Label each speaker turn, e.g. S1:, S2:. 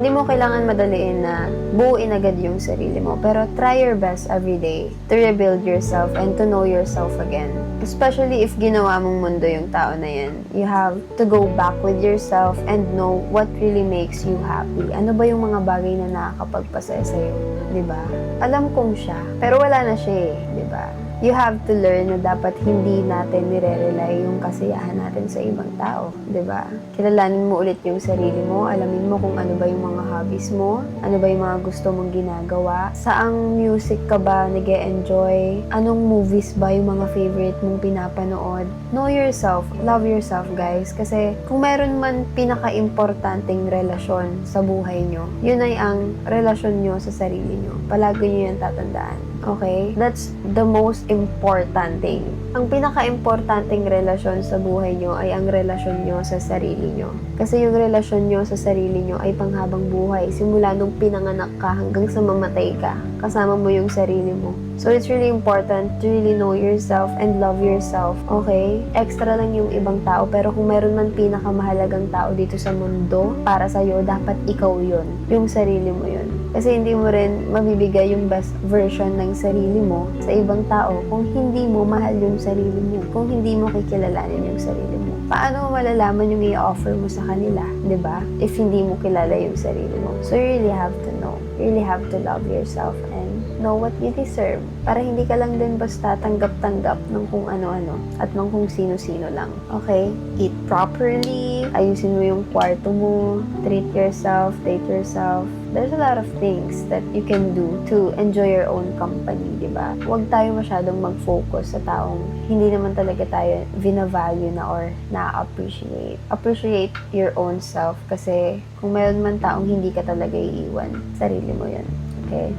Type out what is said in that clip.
S1: Hindi mo kailangan madaliin na buuin agad yung sarili mo, pero try your best every day to rebuild yourself and to know yourself again. Especially if ginawa mong mundo yung tao na yan, you have to go back with yourself and know what really makes you happy. Ano ba yung mga bagay na nakakapagpasaya sa'yo, di ba? Alam kong siya, pero wala na siya di ba? You have to learn na dapat hindi natin nire-rely yung kasiyahan natin sa ibang tao, di ba? Kilalanin mo ulit yung sarili mo, alamin mo kung ano ba yung mga hobbies mo, ano ba yung mga gusto mong ginagawa, saang music ka ba nag-e-enjoy, anong movies ba yung mga favorite mong pinapanood. Know yourself, love yourself guys, kasi kung meron man pinaka-importanting relasyon sa buhay nyo, yun ay ang relasyon nyo sa sarili nyo. Palagi nyo yan tatandaan. Okay? That's the most important thing. Ang pinaka-importanting relasyon sa buhay nyo ay ang relasyon nyo sa sarili nyo. Kasi yung relasyon nyo sa sarili nyo ay panghabang buhay. Simula nung pinanganak ka hanggang sa mamatay ka, kasama mo yung sarili mo. So it's really important to really know yourself and love yourself. Okay? Extra lang yung ibang tao, pero kung meron man pinakamahalagang tao dito sa mundo para sa'yo, dapat ikaw yun. Yung sarili mo yun. Kasi hindi mo rin mabibigay yung best version ng sarili mo sa ibang tao kung hindi mo mahal yung sarili mo, kung hindi mo kikilalanin yung sarili mo. Paano mo malalaman yung i-offer mo sa kanila, di ba? If hindi mo kilala yung sarili mo. So you really have to know. You really have to love yourself and know what you deserve. Para hindi ka lang din basta tanggap-tanggap ng kung ano-ano at ng kung sino-sino lang. Okay? Eat properly, ayusin mo yung kwarto mo, treat yourself, date yourself. There's a lot of things that you can do to enjoy your own company, di ba? Huwag tayo masyadong mag-focus sa taong hindi naman talaga tayo vina-value na or na-appreciate. Appreciate your own self kasi kung mayroon man taong hindi ka talaga iiwan, sarili mo yun. Okay?